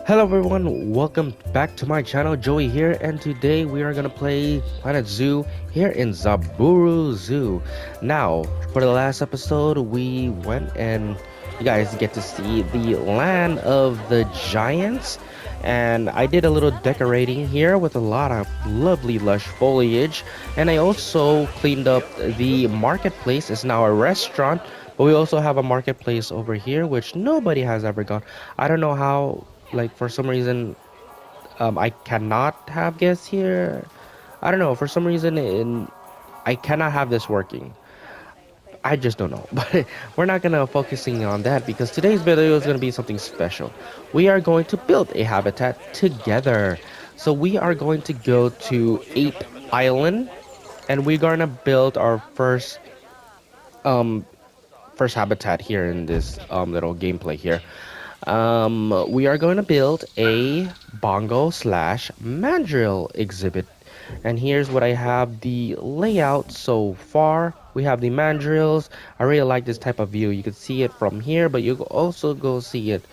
Hello everyone, welcome back to my channel. Joey here, and today we are gonna play Planet Zoo here in Zamburo Zoo. Now, for the last episode, we went and you guys get to see the land of the giants, and I did a little decorating here with a lot of lovely lush foliage, and I also cleaned up the marketplace. It's now a restaurant, but we also have a marketplace over here which nobody has ever gone. I don't know how, like, for some reason, I cannot have guests here. I don't know, for some reason I cannot have this working. I just don't know. But we're not gonna focusing on that because today's video is gonna be something special. We are going to build a habitat together. So we are going to go to Ape Island, and we're gonna build our um first habitat here in this little gameplay here. We are going to build a bongo slash mandrill exhibit. And here's what I have the layout so far. We have the mandrills. I really like this type of view. You can see it from here, but you can also go see it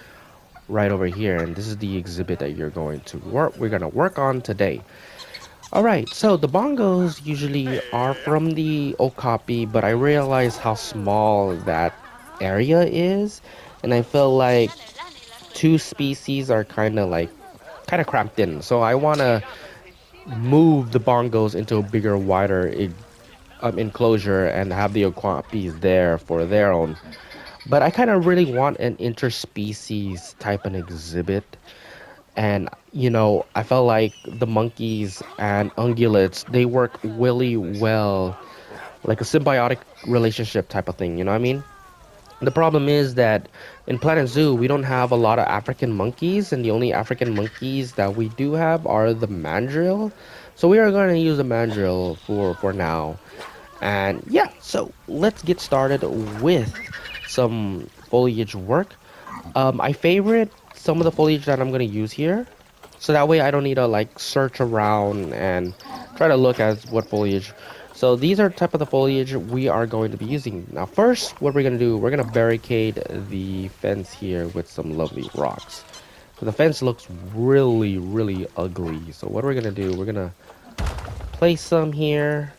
right over here. And this is the exhibit that we're gonna work on today. Alright, so the bongos usually are from the Okapi, but I realized how small that area is, and I feel like two species are kind of cramped in. So I want to move the bongos into a bigger, wider enclosure and have the Okwapis there for their own. But I kind of really want an interspecies type of exhibit. And I felt like the monkeys and ungulates, they work really well, like a symbiotic relationship type of thing. You know what I mean? The problem is that in Planet Zoo, we don't have a lot of African monkeys, and the only African monkeys that we do have are the mandrill. So we are going to use the mandrill for now. And yeah, so let's get started with some foliage work. I favorite some of the foliage that I'm going to use here. So that way I don't need to like search around and try to look at what foliage. So these are type of the foliage we are going to be using. Now first, what we're going to do, we're going to barricade the fence here with some lovely rocks. So the fence looks really, really ugly. So what we're going to do, we're going to place some here.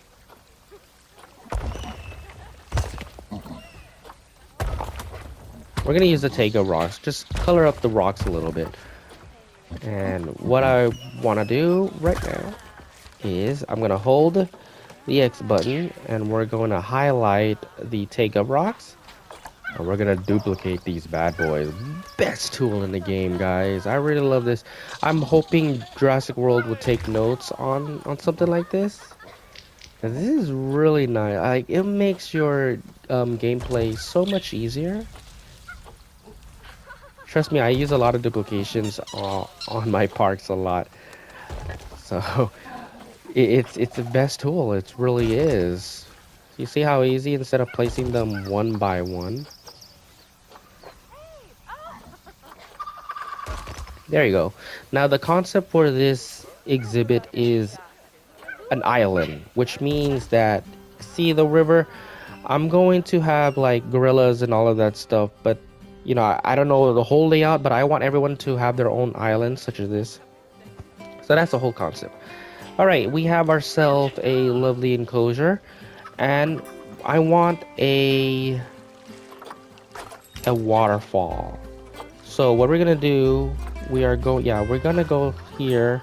We're going to use the Tego rocks. Just color up the rocks a little bit. And what I want to do right now is I'm going to hold the X button and we're going to highlight the take up rocks, and we're going to duplicate these bad boys. Best tool in the game, guys. I really love this. I'm hoping Jurassic World will take notes on something like this. And this is really nice. Like, it makes your gameplay so much easier. Trust me, I use a lot of duplications on my parks a lot. So it's the best tool. It really is. You see how easy, instead of placing them one by one. There you go. Now the concept for this exhibit is an island, which means that, see the river, I'm going to have like gorillas and all of that stuff, but I don't know the whole layout, but I want everyone to have their own island such as this. So that's the whole concept. All right, we have ourselves a lovely enclosure, and I want a waterfall. So what we're gonna do, we're gonna go here,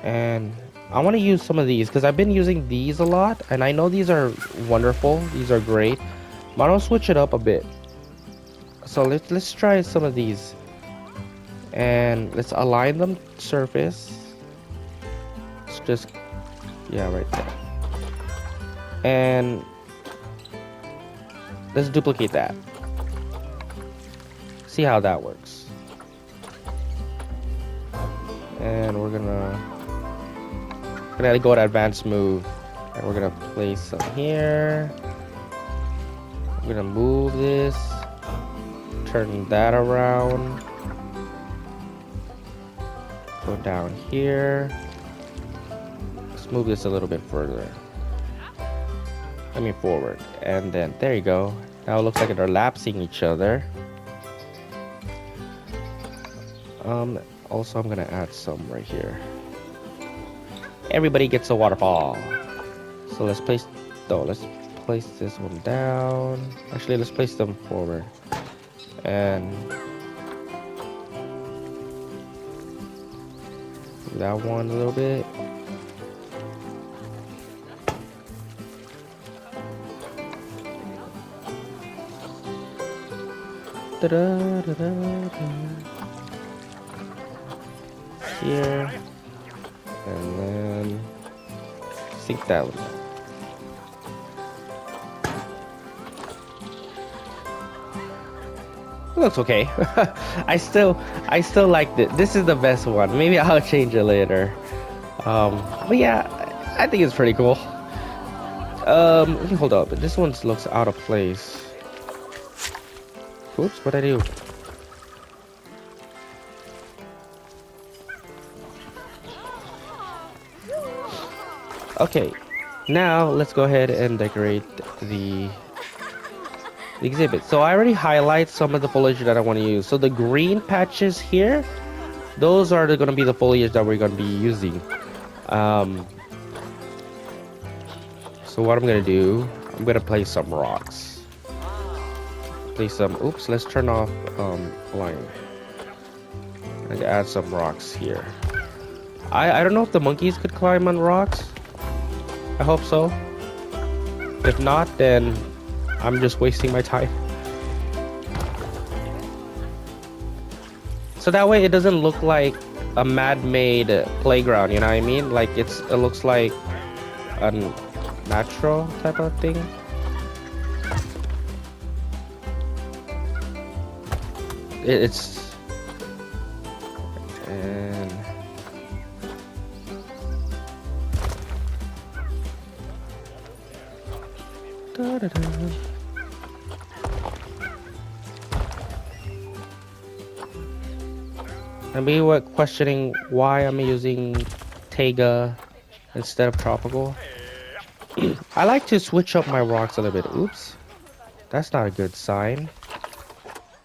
and I want to use some of these because I've been using these a lot, and I know these are wonderful, these are great, but I'll switch it up a bit. So let's try some of these, and let's align them surface. It's just, yeah, right there. And let's duplicate that. See how that works. And we're gonna go to advanced move, and we're gonna place some here. We're gonna move this, turn that around, go down here. Let's move this a little bit further. I mean forward, and then there you go. Now it looks like they're lapsing each other. Um, Also, I'm gonna add some right here. Everybody gets a waterfall. So let's place. No, let's place this one down. Actually, let's place them forward. And that one a little bit. Da-da-da-da-da. Here. And then sink that one. It looks okay. I still like it. This is the best one. Maybe I'll change it later. But yeah, I think it's pretty cool. Let me hold up. This one looks out of place. Oops, what'd I do? Okay, now let's go ahead and decorate the exhibit. So I already highlight some of the foliage that I want to use. So the green patches here, those are going to be the foliage that we're going to be using. So what I'm going to do, I'm going to place some rocks. Place some, oops, let's turn off line. I'm going to add some rocks here. I don't know if the monkeys could climb on rocks. I hope so. If not, then I'm just wasting my time. So that way it doesn't look like a man-made playground, you know what I mean? Like it looks like a natural type of thing. It's and da-da-da. And we were questioning why I'm using Taiga instead of tropical. I like to switch up my rocks a little bit. Oops, that's not a good sign.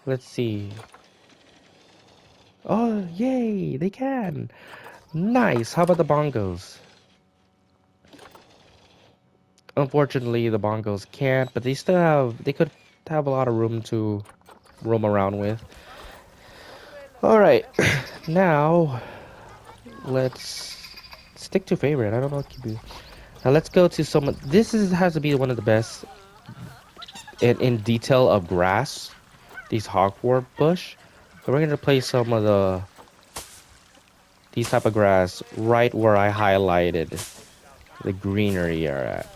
Let's see. Oh, yay, they can. Nice. How about the bongos? Unfortunately, the bongos can't, but they could have a lot of room to roam around with. All right, now let's stick to favorite. I don't know what to do. Now let's go to some. Has to be one of the best in detail of grass. These hogwort bush. So we're gonna place some of these type of grass right where I highlighted the greenery are at.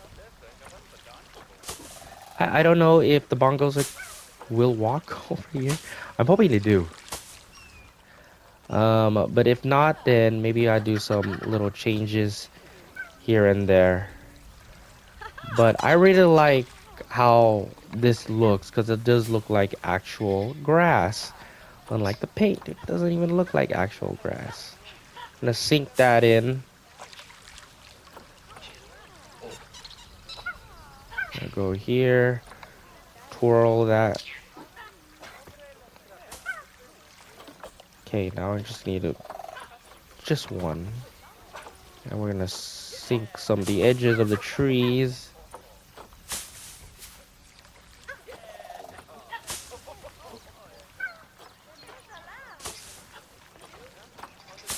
I don't know if the bongos will walk over here. I'm hoping they do. But if not, then maybe I do some little changes here and there. But I really like how this looks because it does look like actual grass. Unlike the paint, it doesn't even look like actual grass. I'm gonna sink that in. I'll go here, twirl that. Okay, now I just need just one. And we're gonna sink some of the edges of the trees.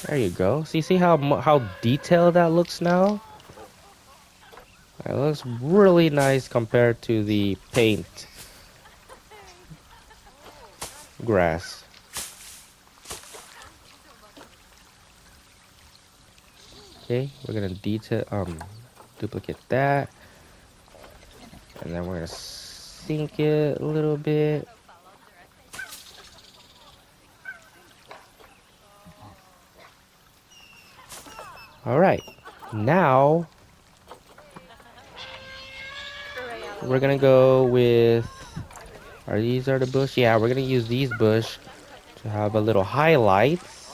There you go. See how detailed that looks now? It looks really nice compared to the paint grass. Okay, we're gonna duplicate that, and then we're gonna sink it a little bit. All right, now we're gonna go with. These the bush? Yeah, we're gonna use these bush to have a little highlights.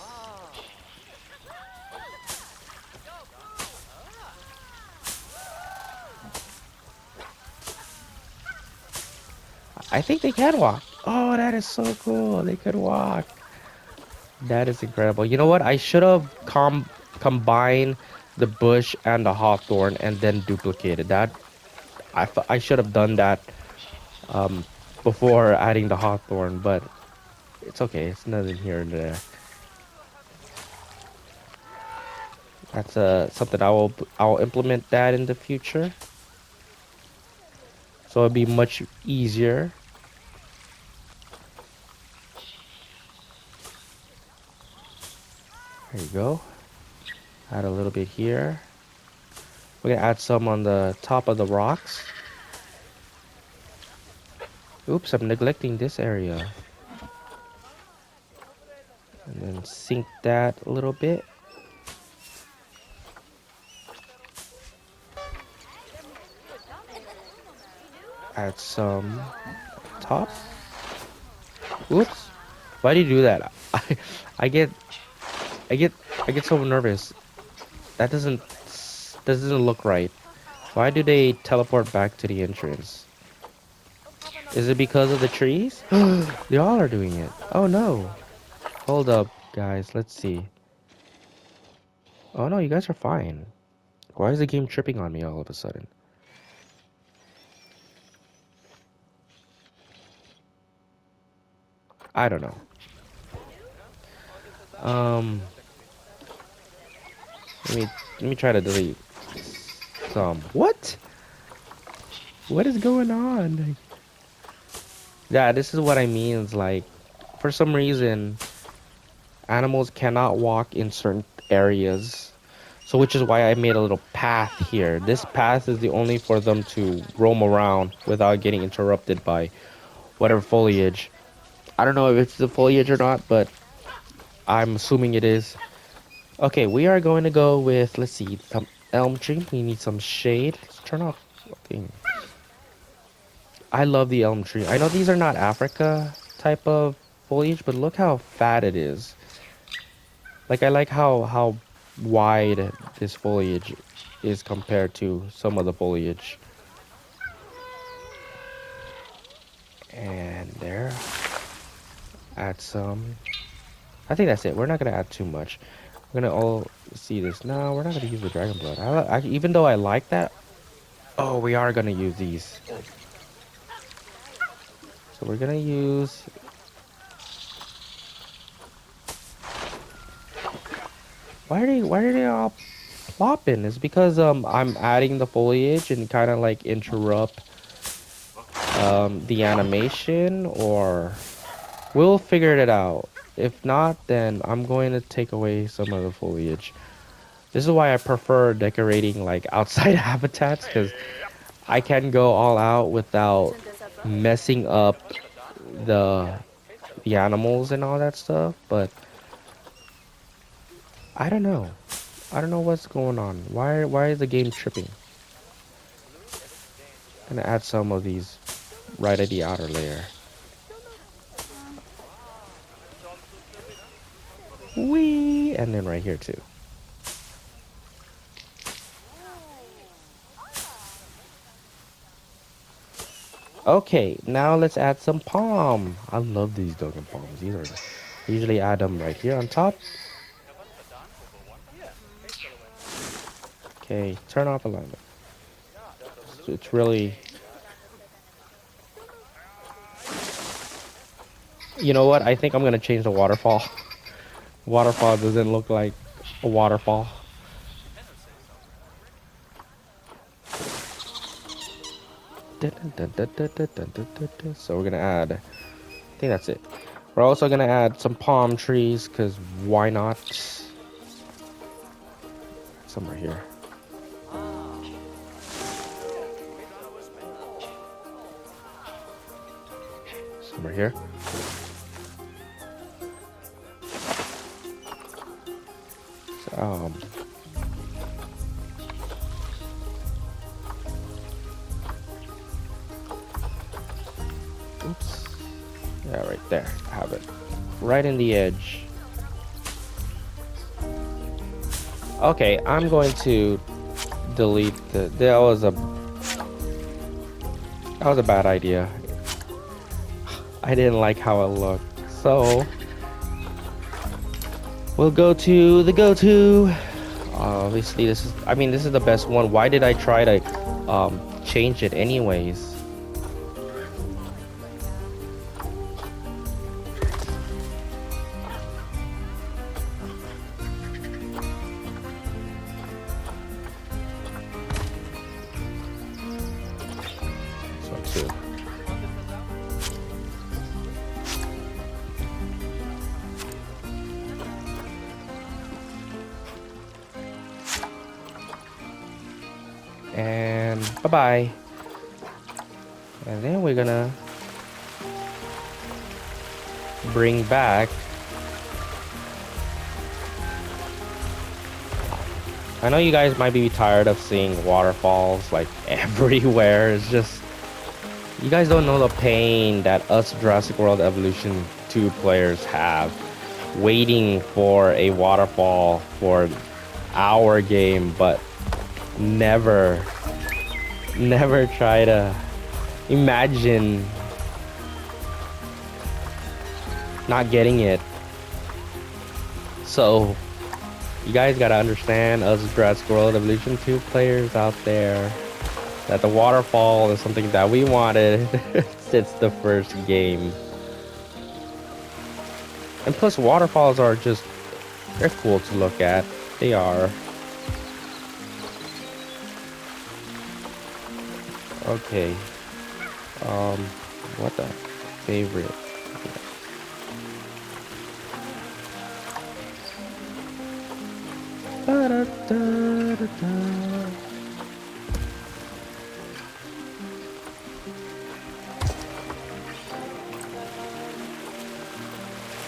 I think they can walk. Oh, that is so cool. They could walk. That is incredible. You know what? I should have combined the bush and the hawthorn and then duplicated that. I should have done that um, before adding the hawthorn, but it's okay. It's nothing here and there. That's something I will implement that in the future, so it'll be much easier. There you go. Add a little bit here. We're gonna add some on the top of the rocks. Oops, I'm neglecting this area. And then sink that a little bit. Add some top. Oops. Why do you do that? I get I get I get so nervous. That doesn't look right. Why do they teleport back to the entrance? Is it because of the trees? They all are doing it. Oh no. Hold up, guys. Let's see. Oh no, you guys are fine. Why is the game tripping on me all of a sudden? I don't know. Um, let me let me try to delete some. What? What is going on? Yeah, this is what I mean. It's like, for some reason, animals cannot walk in certain areas. So which is why I made a little path here. This path is the only for them to roam around without getting interrupted by whatever foliage. I don't know if it's the foliage or not, but I'm assuming it is. Okay, we are going to go with, let's see, some elm tree. We need some shade. Let's turn off. Okay. I love the elm tree. I know these are not Africa type of foliage, but look how fat it is. Like, I like how wide this foliage is compared to some of the foliage. And there. Add some. I think that's it. We're not gonna add too much. We're gonna all see this. No, we're not gonna use the dragon blood. Even though I like that. Oh, we are gonna use these. So we're gonna use. Why are they all plopping? It's because I'm adding the foliage and kind of like interrupt the animation, or we'll figure it out. If not, then I'm going to take away some of the foliage. This is why I prefer decorating like outside habitats, because I can go all out without messing up the the animals and all that stuff. But I don't know. I don't know what's going on. Why is the game tripping? I'm gonna add some of these right at the outer layer. Wee, and then right here too. Okay, now let's add some palm. I love these Dogen palms. These are usually add them right here on top. Okay, turn off alignment. So it's really. You know what? I think I'm gonna change the waterfall. Waterfall doesn't look like a waterfall. So we're gonna add. I think that's it. We're also gonna add some palm trees, cause why not? Some right here. Some right here. So, oops. Yeah, right there. I have it. Right in the edge. Okay, I'm going to delete the. That was a bad idea. I didn't like how it looked. So We'll go to the go-to. Obviously, this is the best one. Why did I try to change it anyways? This one too. And bye-bye. And then we're gonna bring back. I know you guys might be tired of seeing waterfalls like everywhere. It's just, you guys don't know the pain that us Jurassic World Evolution 2 players have waiting for a waterfall for our game, but never try to imagine not getting it. So you guys gotta understand, us Jurassic World Evolution 2 players out there, that the waterfall is something that we wanted since the first game. And plus, waterfalls are just, they're cool to look at. They are. Okay. What the favorite?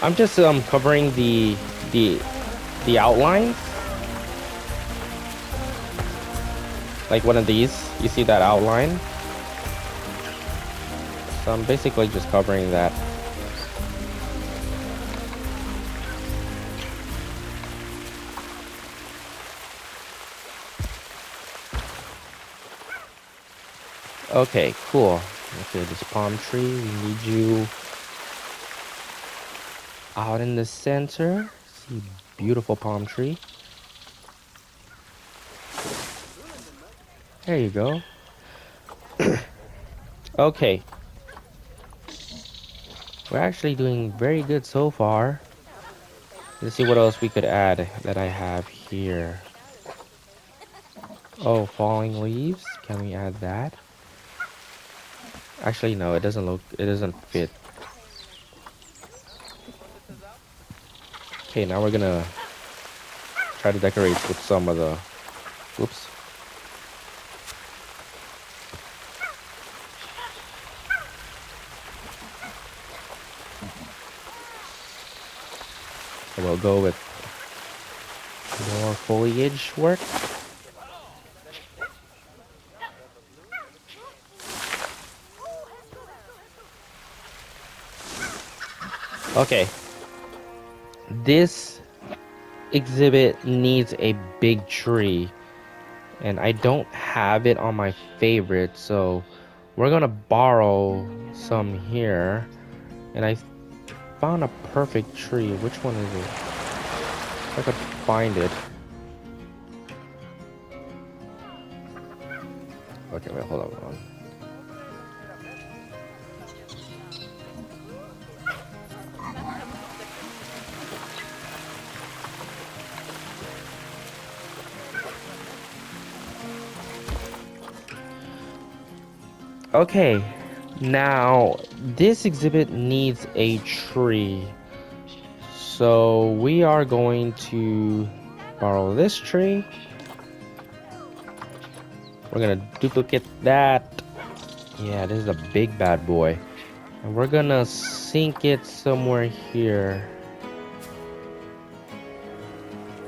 I'm just covering the outlines. Like one of these, you see that outline? So I'm basically just covering that. Okay, cool. Okay, this palm tree, we need you out in the center. See, beautiful palm tree. There you go. Okay. We're actually doing very good so far. Let's see what else we could add that I have here. Oh, falling leaves. Can we add that? Actually, no, it doesn't fit. Okay, now we're gonna try to decorate with some of the, whoops. So we'll go with more foliage work. Okay. This exhibit needs a big tree, and I don't have it on my favorite, so we're gonna borrow some here. And I found a perfect tree. Which one is it? If I could find it. Okay, wait, hold on. Okay, now this exhibit needs a tree, so we are going to borrow this tree. We're gonna duplicate that. Yeah, this is a big bad boy, and we're gonna sink it somewhere here.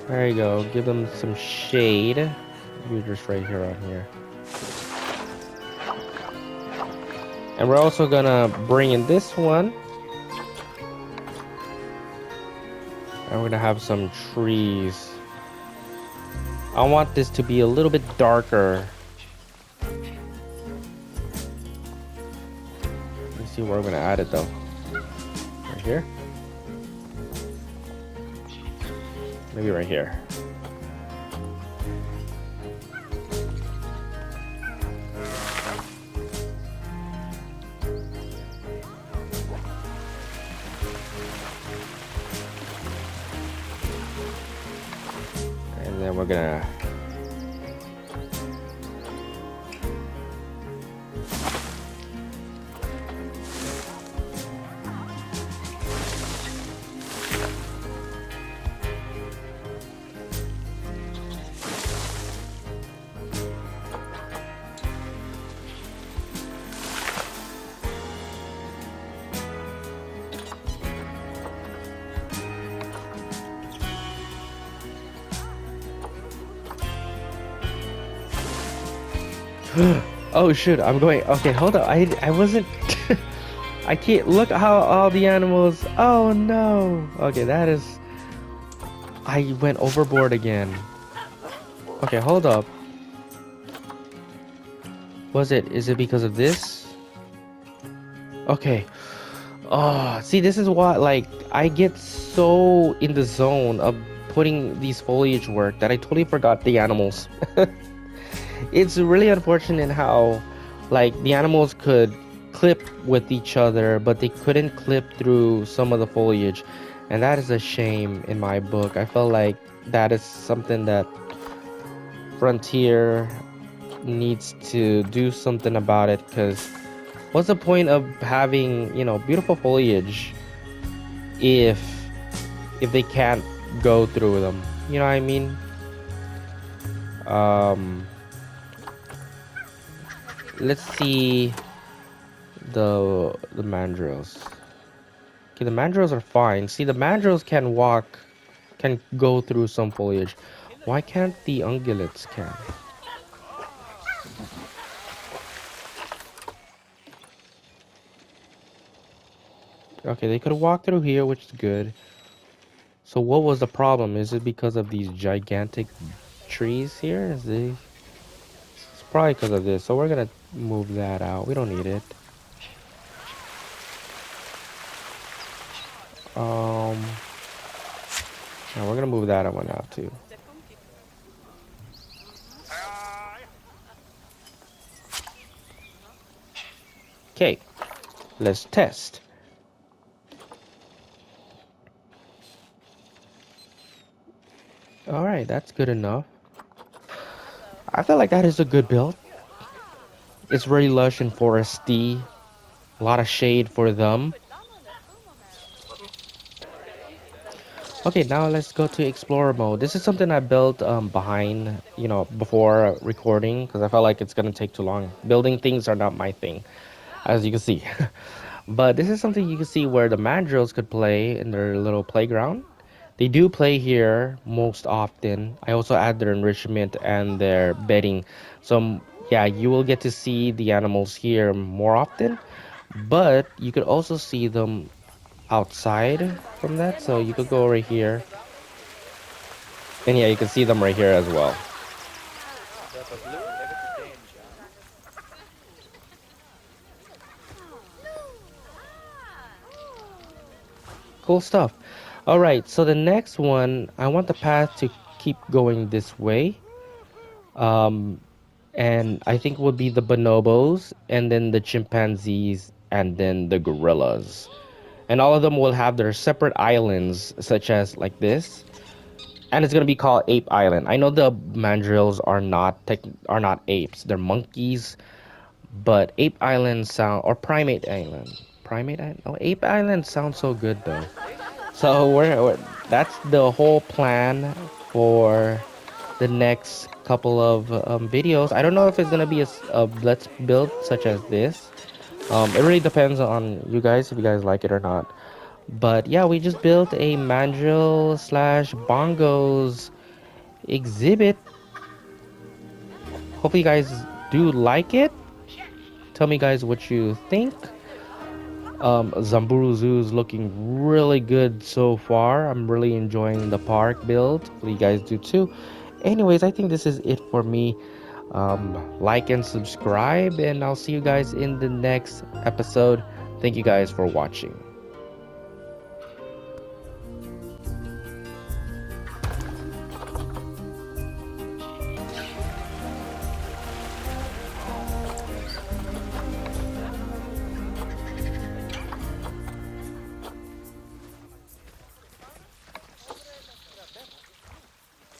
There you go. Give them some shade. We're just right here on here. And we're also gonna bring in this one. And we're gonna have some trees. I want this to be a little bit darker. Let's see where we're gonna add it though. Right here. Maybe right here. And then we're gonna oh shoot, I'm going. Okay, hold up. I wasn't. I can't look how all the animals. Oh no. Okay, that is. I went overboard again. Okay, hold up. Was it? Is it because of this? Okay. Oh, see, this is what, like, I get so in the zone of putting these foliage work that I totally forgot the animals. It's really unfortunate how, like, the animals could clip with each other, but they couldn't clip through some of the foliage. And that is a shame in my book. I felt like that is something that Frontier needs to do something about it, because what's the point of having, beautiful foliage if they can't go through them? You know what I mean? Um, let's see the mandrills. Okay, the mandrills are fine. See, the mandrills can walk, can go through some foliage. Why can't the ungulates can? Okay, they could walk through here, which is good. So what was the problem? Is it because of these gigantic trees here? It's probably because of this. So we're gonna move that out. We don't need it. Um, and we're gonna move that one out too. Okay, let's test. All right, that's good enough. I feel like that is a good build. It's very lush and foresty. A lot of shade for them. Okay, now let's go to explorer mode. This is something I built behind, before recording, because I felt like it's gonna take too long. Building things are not my thing, as you can see. But this is something you can see where the mandrills could play in their little playground. They do play here most often. I also add their enrichment and their bedding. So yeah, you will get to see the animals here more often. But you could also see them outside from that. So you could go right here. And yeah, you can see them right here as well. Cool stuff. All right, so the next one, I want the path to keep going this way. Um, and I think would be the bonobos, and then the chimpanzees, and then the gorillas. And all of them will have their separate islands, such as like this. And it's gonna be called Ape Island. I know the mandrills are not apes; they're monkeys. But Ape Island sound or Primate Island, Primate Island. Oh, Ape Island sounds so good though. So that's the whole plan for the next couple of videos. I don't know if it's gonna be a let's build such as this. It really depends on you guys if you guys like it or not. But yeah, we just built a mandrill slash bongos exhibit. Hopefully you guys do like it. Tell me guys what you think. Zamburo Zoo is looking really good so far. I'm really enjoying the park build. Hopefully you guys do too. Anyways, I think this is it for me. Like and subscribe, and I'll see you guys in the next episode. Thank you guys for watching.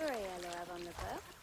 Sorry, hello, I'm on the phone.